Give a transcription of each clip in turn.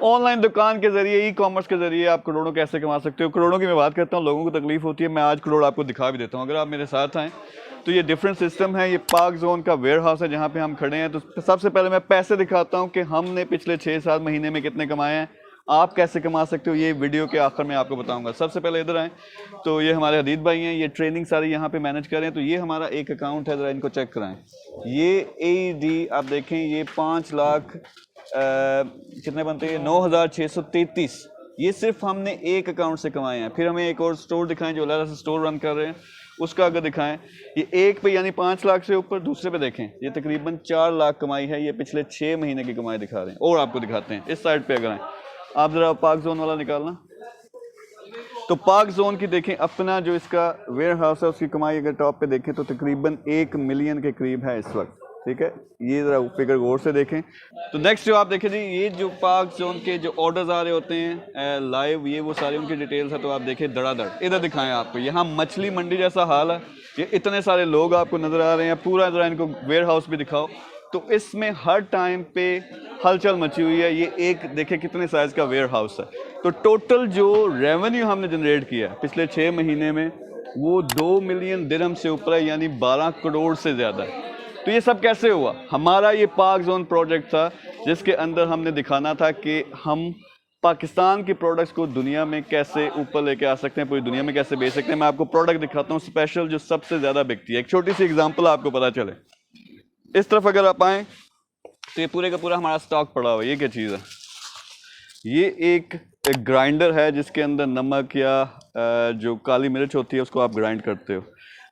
Online दुकान के जरिए, ई कॉमर्स के जरिए आप करोड़ों कैसे कमा सकते हो। करोड़ों की मैं बात करता हूँ, लोगों को तकलीफ होती है, मैं आज करोड़ आपको दिखा भी देता हूँ अगर आप मेरे साथ आएँ। तो ये डिफरेंट सिस्टम है। ये पार्क जोन का वेयर हाउस है जहाँ पे हम खड़े हैं। तो सबसे पहले मैं पैसे दिखाता हूँ कि हमने पिछले 6-7 महीने में कितने कमाए हैं। आप कैसे कमा सकते हो ये वीडियो के आखिर में आपको बताऊंगा। सबसे पहले इधर आए तो ये हमारे हदीद भाई हैं, ये ट्रेनिंग सारी यहाँ पे मैनेज कर रहे हैं। तो ये हमारा एक अकाउंट है, ज़रा इनको चेक कराएं। ये AED आप देखें, ये 5 लाख कितने बनते हैं, 9,633। ये सिर्फ हमने एक अकाउंट से कमाए हैं। फिर हमें एक और स्टोर दिखाएं जो अलग से स्टोर रन कर रहे हैं, उसका अगर दिखाएं। ये एक पे यानी 5 लाख से ऊपर, दूसरे पे देखें ये तकरीबन 4 लाख कमाई है। ये पिछले 6 महीने की कमाई दिखा रहे हैं। और आपको दिखाते हैं इस साइड पे, अगर आए आप जरा पार्क जोन वाला निकालना। तो पार्क जोन की देखें अपना जो इसका वेयर हाउस है, उसकी कमाई अगर टॉप पे देखें तो तकरीबन 1 मिलियन के करीब है इस वक्त। ठीक है, ये जरा फिगर गौर से देखें। तो नेक्स्ट जो आप देखें जी, ये जो पार्क जोन के जो ऑर्डर्स आ रहे होते हैं लाइव, ये वो सारी उनकी डिटेल्स है। तो आप देखें धड़ाधड़, इधर दिखाएं आपको, यहाँ मछली मंडी जैसा हाल है। ये इतने सारे लोग आपको नजर आ रहे हैं। पूरा जरा इनको वेयर हाउस भी दिखाओ। तो इसमें हर टाइम पे हलचल मची हुई है। ये एक देखें कितने साइज का वेयर हाउस है। तो टोटल जो रेवेन्यू हमने जनरेट किया पिछले 6 महीने में, वो 2 मिलियन दिरहम से ऊपर है, यानी 12 करोड़ से ज़्यादा है। तो ये सब कैसे हुआ? हमारा ये पार्क जोन प्रोजेक्ट था जिसके अंदर हमने दिखाना था कि हम पाकिस्तान के प्रोडक्ट्स को दुनिया में कैसे ऊपर लेके आ सकते हैं, पूरी दुनिया में कैसे बेच सकते हैं। मैं आपको प्रोडक्ट दिखाता हूँ स्पेशल जो सबसे ज़्यादा बिकती है। एक छोटी सी एग्जाम्पल आपको पता चले। इस तरफ अगर आप आएँ तो ये पूरे का पूरा हमारा स्टॉक पड़ा हुआ है। ये क्या चीज़ है? ये एक ग्राइंडर है जिसके अंदर नमक या जो काली मिर्च होती है उसको आप ग्राइंड करते हो।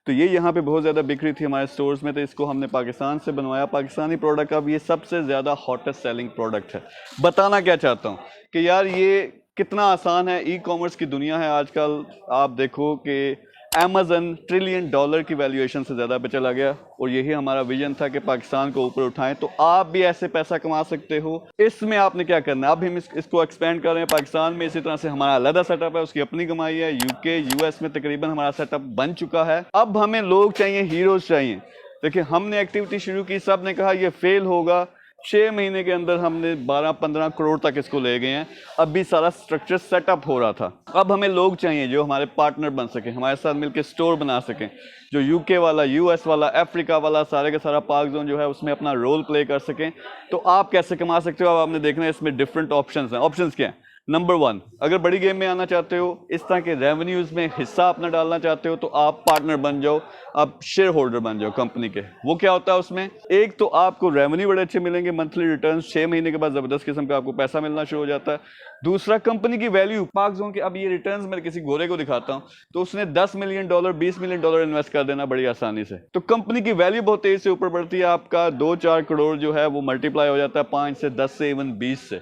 तो ये यहाँ पे बहुत ज़्यादा बिक रही थी हमारे स्टोर्स में। तो इसको हमने पाकिस्तान से बनवाया, पाकिस्तानी प्रोडक्ट। अब ये सबसे ज़्यादा हॉटेस्ट सेलिंग प्रोडक्ट है। बताना क्या चाहता हूँ कि यार ये कितना आसान है। ई कॉमर्स की दुनिया है आजकल। आप देखो कि अमेज़न $1 ट्रिलियन की वैल्यूएशन से ज़्यादा पे चला गया। और यही हमारा विजन था कि पाकिस्तान को ऊपर उठाएं। तो आप भी ऐसे पैसा कमा सकते हो। इसमें आपने क्या करना है, अब हम इसको एक्सपेंड कर रहे हैं पाकिस्तान में। इसी तरह से हमारा अलग सेटअप है, उसकी अपनी कमाई है। UK US में तकरीबन हमारा सेटअप बन चुका है। अब हमें लोग चाहिए, हीरोज चाहिए। देखिए हमने एक्टिविटी शुरू की, सब ने कहा ये फेल होगा। 6 महीने के अंदर हमने 12-15 करोड़ तक इसको ले गए हैं। अब भी सारा स्ट्रक्चर सेटअप हो रहा था। अब हमें लोग चाहिए जो हमारे पार्टनर बन सकें, हमारे साथ मिलकर स्टोर बना सकें, जो UK वाला, US वाला, अफ्रीका वाला, सारे का सारा पार्क जोन जो है उसमें अपना रोल प्ले कर सकें। तो आप कैसे कमा सकते हो, अब आपने देखना है। इसमें डिफरेंट ऑप्शंस हैं। ऑप्शंस क्या हैं? नंबर 1, अगर बड़ी गेम में आना चाहते हो, इस तरह के रेवेन्यूज़ में हिस्सा अपना डालना चाहते हो, तो आप पार्टनर बन जाओ, आप शेयर होल्डर बन जाओ कंपनी के। वो क्या होता है उसमें? एक तो आपको रेवेन्यू बड़े अच्छे मिलेंगे, मंथली रिटर्न 6 महीने के बाद ज़बरदस्त किस्म का आपको पैसा मिलना शुरू हो जाता है। दूसरा, कंपनी की वैल्यू पार्क जोन के। अब ये रिटर्न्स मैं किसी गोरे को दिखाता हूँ तो उसने $10 मिलियन $20 मिलियन इन्वेस्ट कर देना बड़ी आसानी से। तो कंपनी की वैल्यू बहुत तेज़ी से ऊपर बढ़ती है। आपका 2-4 करोड़ जो है वो मल्टीप्लाई हो जाता है 5 से 10 से इवन 20 से।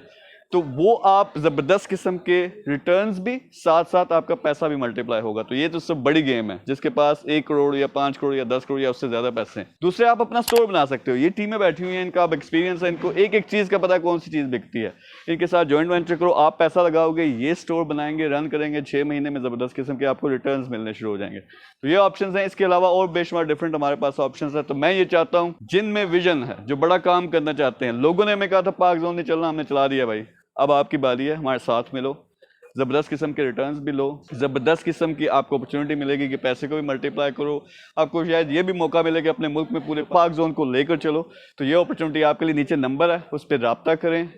तो वो आप ज़बरदस्त किस्म के रिटर्न्स भी, साथ साथ आपका पैसा भी मल्टीप्लाई होगा। तो ये तो सब बड़ी गेम है जिसके पास 1 करोड़ या 5 करोड़ या 10 करोड़ या उससे ज़्यादा पैसे हैं। दूसरे, आप अपना स्टोर बना सकते हो। ये टीमें बैठी हुई हैं, इनका अब एक्सपीरियंस है, इनको एक एक चीज़ का पता है कौन सी चीज़ बिकती है। इनके साथ जॉइंट वेंचर करो, आप पैसा लगाओगे, ये स्टोर बनाएंगे, रन करेंगे, 6 महीने में ज़बरदस्त किस्म के आपको रिटर्न्स मिलने शुरू हो जाएंगे। तो ये ऑप्शन हैं। इसके अलावा और बेशुमार डिफरेंट हमारे पास ऑप्शन है। तो मैं ये चाहता हूँ जिनमें विजन है, जो बड़ा काम करना चाहते हैं। लोगों ने हमें कहा था पार्क जोन नहीं चलना, हमने चला दिया भाई। अब आपकी बारी है, हमारे साथ मिलो, ज़बरदस्त किस्म के रिटर्न्स भी लो, ज़बरदस्त किस्म की आपको अपॉर्चुनिटी मिलेगी कि पैसे को भी मल्टीप्लाई करो। आपको शायद ये भी मौका मिले कि अपने मुल्क में पूरे पार्क जोन को लेकर चलो। तो ये अपॉर्चुनिटी आपके लिए, नीचे नंबर है उस पर रब्ता करें।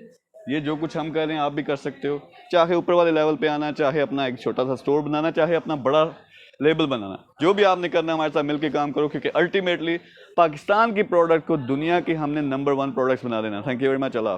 ये जो कुछ हम कर रहे हैं आप भी कर सकते हो, चाहे ऊपर वाले लेवल पे आना, चाहे अपना एक छोटा सा स्टोर बनाना, चाहे अपना बड़ा लेबल बनाना। जो भी आपने करना है हमारे साथ मिलकर काम करो, क्योंकि अल्टीमेटली पाकिस्तान की प्रोडक्ट को दुनिया की हमने नंबर 1 प्रोडक्ट्स बना देना। Thank you very much. Allah.